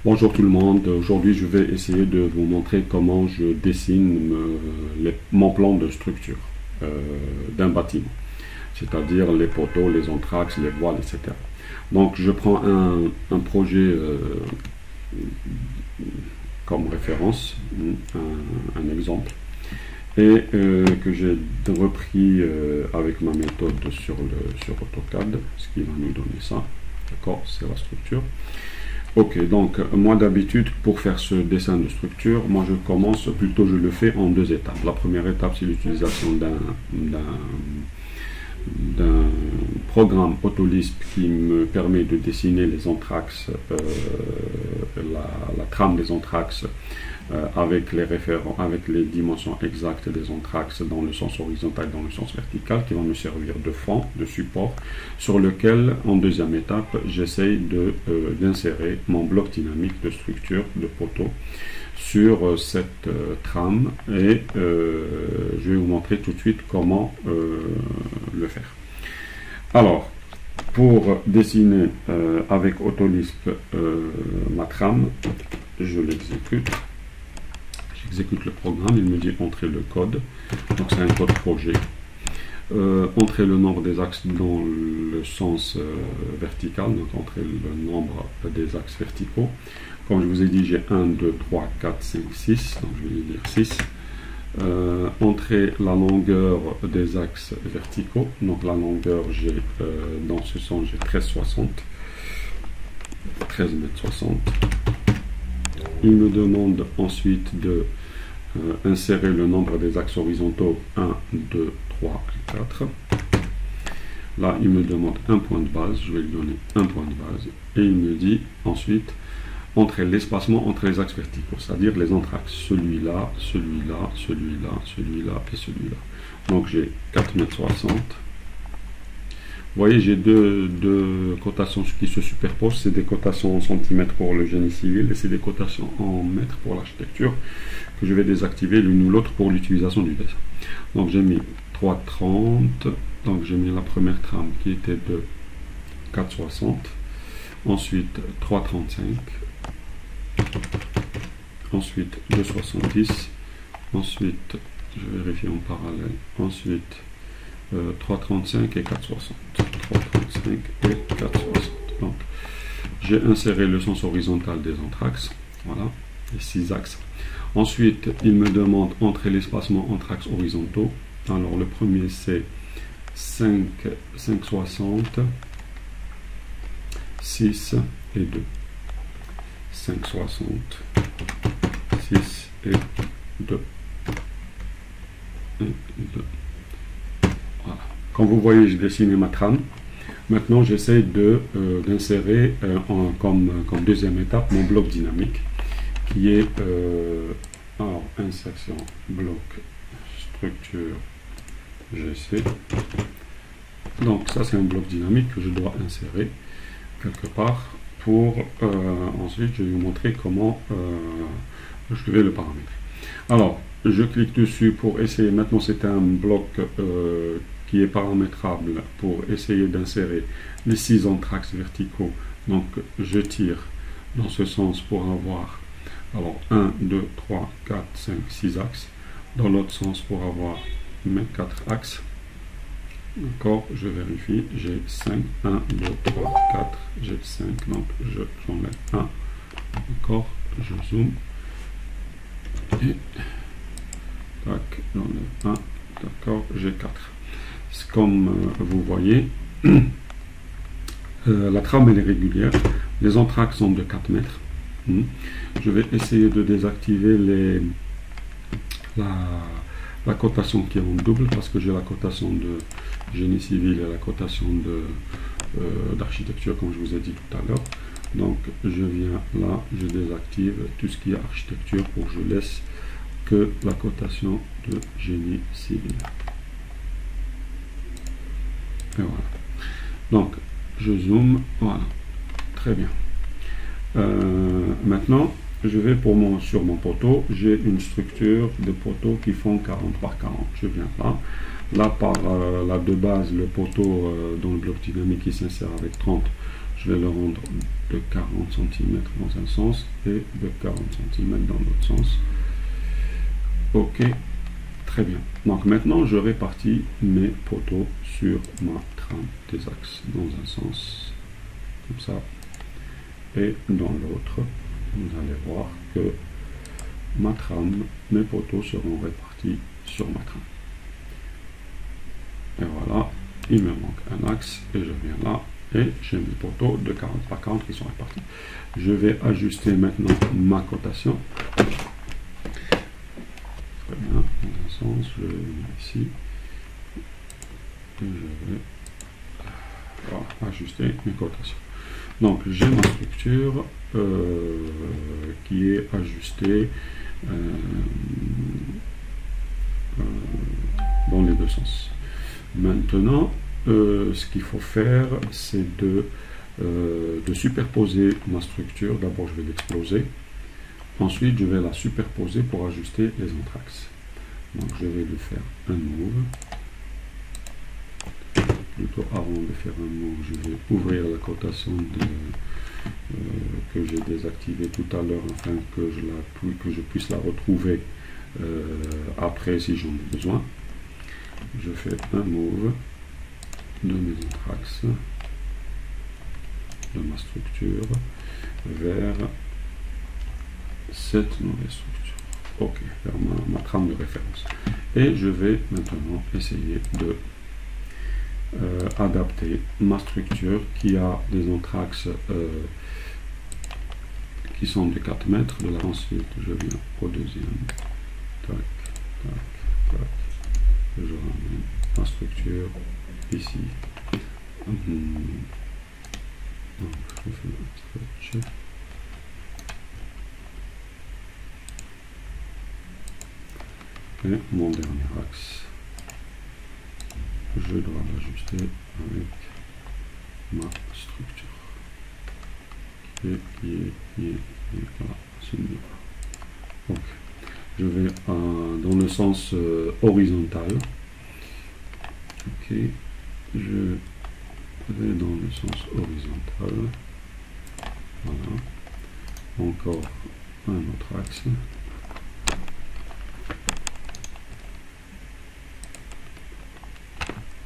Bonjour tout le monde, aujourd'hui je vais essayer de vous montrer comment je dessine mon plan de structure d'un bâtiment, c'est-à-dire les poteaux, les entr'axes, les voiles, etc. Donc je prends un projet comme référence, un exemple, et que j'ai repris avec ma méthode sur AutoCAD, ce qui va nous donner ça, d'accord, c'est la structure. Ok, donc moi d'habitude pour faire ce dessin de structure, moi je commence, plutôt je le fais en deux étapes. La première étape c'est l'utilisation d'un programme Autolisp qui me permet de dessiner les entr'axes, la trame des entr'axes avec les dimensions exactes des entr'axes dans le sens horizontal et dans le sens vertical, qui vont me servir de fond, de support, sur lequel, en deuxième étape, j'essaye d'insérer mon bloc dynamique de structure de poteau sur cette trame, et je vais vous montrer tout de suite comment le faire. Alors, pour dessiner avec Autolisp ma trame, je l'exécute. J'exécute le programme, il me dit entrer le code, donc c'est un code projet. Entrer le nombre des axes dans le sens vertical, donc entrer le nombre des axes verticaux. Comme je vous ai dit, j'ai 1, 2, 3, 4, 5, 6, donc je vais dire 6. Entrer la longueur des axes verticaux, donc la longueur, j'ai dans ce sens, j'ai 13,60, 13,60 m. Il me demande ensuite de insérer le nombre des axes horizontaux 1, 2, 3, 4. Là, il me demande un point de base, je vais lui donner un point de base. Et il me dit ensuite entrer l'espacement entre les axes verticaux, c'est-à-dire les entr'axes. Celui-là, celui-là, celui-là, celui-là et celui-là. Donc j'ai 4,60 m. Vous voyez, j'ai deux cotations qui se superposent. C'est des cotations en centimètres pour le génie civil et c'est des cotations en mètres pour l'architecture que je vais désactiver l'une ou l'autre pour l'utilisation du dessin. Donc j'ai mis 3,30. Donc j'ai mis la première trame qui était de 4,60. Ensuite 3,35. Ensuite 2,70. Ensuite, je vérifie en parallèle. Ensuite 3,35 et 4,60. 3,35 et 4,60. Donc, j'ai inséré le sens horizontal des entr'axes. Voilà, les 6 axes. Ensuite, il me demande entrer l'espacement entre axes horizontaux. Alors, le premier, c'est 5,60, 6 et 2. 5,60, 6 et 2. Et 2. Voilà. Comme vous voyez, j'ai dessiné ma trame. Maintenant, j'essaie d'insérer comme deuxième étape mon bloc dynamique qui est alors, insertion, bloc, structure, GC. Donc, ça, c'est un bloc dynamique que je dois insérer quelque part pour ensuite, je vais vous montrer comment je vais le paramétrer. Alors, je clique dessus pour essayer. Maintenant, c'est un bloc qui est paramétrable pour essayer d'insérer les 6 entr'axes verticaux. Donc, je tire dans ce sens pour avoir alors 1, 2, 3, 4, 5, 6 axes. Dans l'autre sens pour avoir mes 4 axes. D'accord, je vérifie. J'ai 5, 1, 2, 3, 4, j'ai 5. Donc, j'enlève 1. D'accord, je zoome. Et tac, j'enlève 1. D'accord, j'ai 4. Comme vous voyez, la trame elle est régulière. Les entr'axes sont de 4 mètres. Je vais essayer de désactiver la cotation qui est en double parce que j'ai la cotation de génie civil et la cotation d'architecture comme je vous ai dit tout à l'heure. Donc je viens là, je désactive tout ce qui est architecture pour que je laisse que la cotation de génie civil. Et voilà. Donc, je zoome. Voilà. Très bien. Maintenant, je vais sur mon poteau. J'ai une structure de poteaux qui font 40 par 40. Je viens là. Là, par là de base, le poteau dans le bloc dynamique qui s'insère avec 30. je vais le rendre de 40 cm dans un sens et de 40 cm dans l'autre sens. Ok, très bien. Donc maintenant je répartis mes poteaux sur ma trame des axes dans un sens, comme ça, et dans l'autre, vous allez voir que ma trame, mes poteaux seront répartis sur ma trame. Et voilà, il me manque un axe et je viens là et j'ai mes poteaux de 40 par 40 qui sont répartis. Je vais ajuster maintenant ma cotation. Très bien, dans un sens, je vais venir ici et je vais ajuster mes cotations. Donc j'ai ma structure qui est ajustée dans les deux sens. Maintenant, ce qu'il faut faire, c'est de superposer ma structure. D'abord, je vais l'exploser. Ensuite, je vais la superposer pour ajuster les autres axes. Donc, je vais lui faire un move. Plutôt, avant de faire un move, je vais ouvrir la cotation que j'ai désactivée tout à l'heure, afin que je puisse la retrouver après si j'en ai besoin. Je fais un move de mes autres axes, de ma structure, vers cette nouvelle structure. Ok, vers ma trame de référence. Et je vais maintenant essayer de adapter ma structure qui a des entraxes qui sont de 4 mètres. De là, ensuite, je viens au deuxième. Tac, tac, tac. Je ramène ma structure ici. Donc, je fais un stretch. Et mon dernier axe, je dois l'ajuster avec ma structure. Qui est là, ce niveau. Donc, je vais dans le sens horizontal. Ok, je vais dans le sens horizontal. Voilà. Encore un autre axe.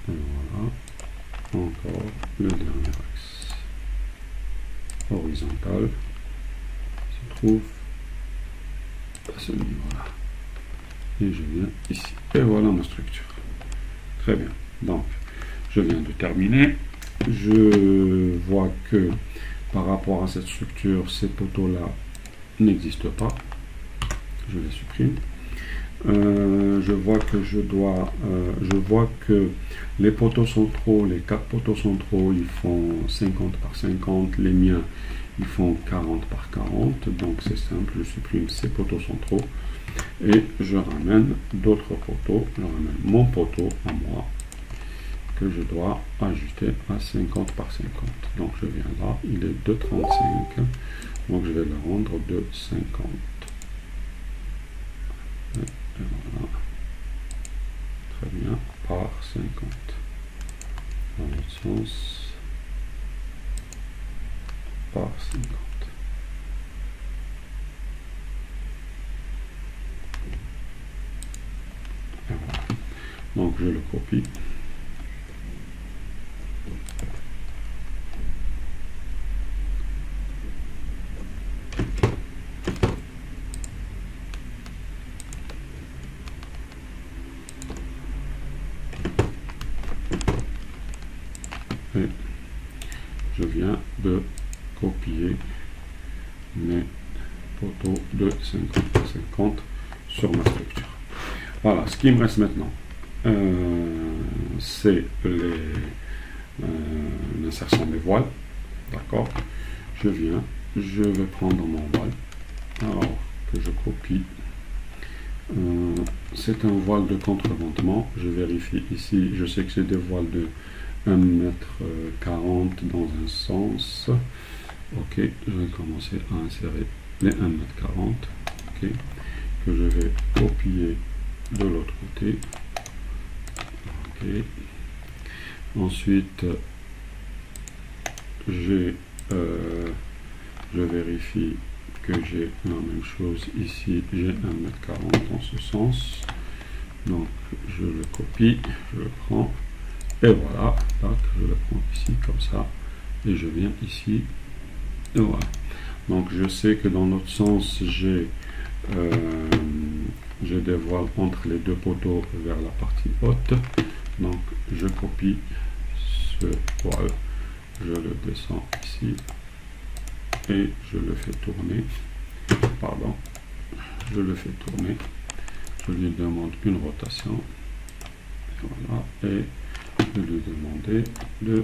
Et voilà. Encore le dernier axe horizontal se trouve à ce niveau-là. Et je viens ici. Et voilà ma structure. Très bien. Donc, je viens de terminer. Je vois que par rapport à cette structure, ces poteaux-là n'existent pas. Je les supprime. Je vois que les poteaux centraux, les 4 poteaux centraux, ils font 50 par 50. Les miens, ils font 40 par 40. Donc, c'est simple. Je supprime ces poteaux centraux. Et je ramène d'autres poteaux. Je ramène mon poteau à moi, que je dois ajuster à 50 par 50. Donc je viens là, il est de 35, donc je vais le rendre de 50. Et voilà. Très bien, par 50. Dans l'autre sens, par 50. Et voilà. Donc je le copie. Et je viens de copier mes poteaux de 50 par 50 sur ma structure. Voilà, ce qui me reste maintenant, c'est l'insertion des voiles. D'accord, je vais prendre mon voile, alors que je copie. C'est un voile de contreventement. Je vérifie ici, je sais que c'est des voiles de 1,40 m dans un sens. Ok, je vais commencer à insérer les 1,40 m. Ok, que je vais copier de l'autre côté. Ok, ensuite j'ai je vérifie que j'ai la même chose ici, j'ai 1,40 m dans ce sens, donc je le copie, je le prends, et voilà, tac, je le prends ici comme ça, et je viens ici, et voilà. Donc je sais que dans l'autre sens, j'ai des voiles entre les deux poteaux vers la partie haute, donc je copie ce voile, je le descends ici, et je le fais tourner, pardon, je le fais tourner, je lui demande une rotation, voilà, et je lui demander de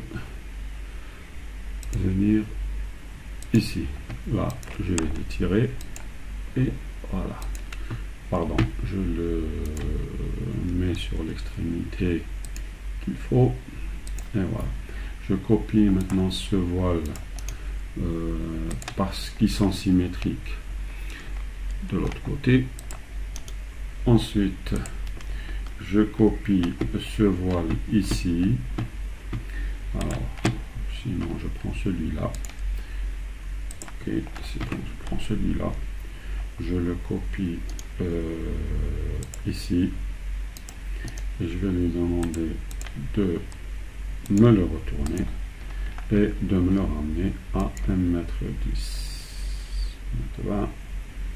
venir ici, là, je vais l'étirer, et voilà, pardon, je le mets sur l'extrémité qu'il faut, et voilà, je copie maintenant ce voile parce qu'ils sont symétriques de l'autre côté. Ensuite je copie ce voile ici, alors sinon je prends celui-là, ok, c'est bon, je prends celui-là, je le copie ici, et je vais lui demander de me le retourner et de me le ramener à 1,10 m, 1,20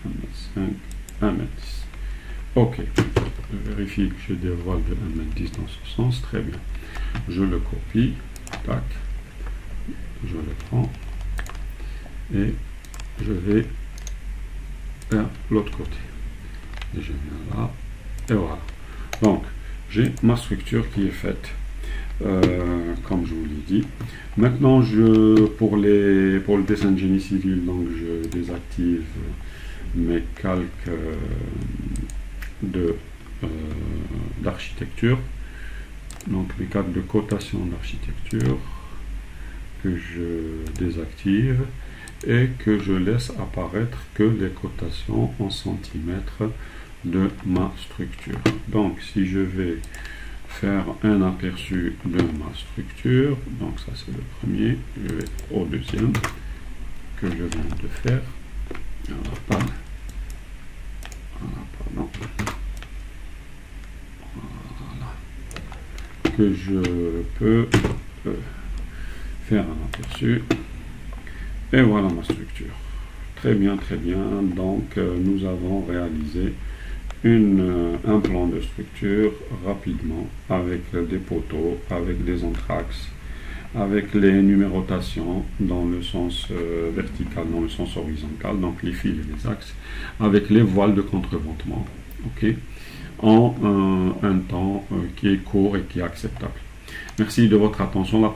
m, 1,5 m, 1,10 m. Ok, je vérifie que j'ai des voiles de 1,10 m dans ce sens, très bien. Je le copie, tac, je le prends et je vais vers l'autre côté. Et je viens là, et voilà. Donc, j'ai ma structure qui est faite. Comme je vous l'ai dit. Maintenant, pour le dessin de génie civil, donc je désactive mes calques d'architecture, donc mes calques de cotation d'architecture que je désactive et que je laisse apparaître que les cotations en centimètres de ma structure. Donc, si je vais faire un aperçu de ma structure, donc ça c'est le premier, je vais au deuxième que je viens de faire, voilà, que je peux faire un aperçu, et voilà ma structure. Très bien, donc nous avons réalisé un plan de structure rapidement avec des poteaux, avec des entraxes, avec les numérotations dans le sens vertical, dans le sens horizontal, donc les fils et les axes, avec les voiles de contreventement, ok, en un temps qui est court et qui est acceptable. Merci de votre attention.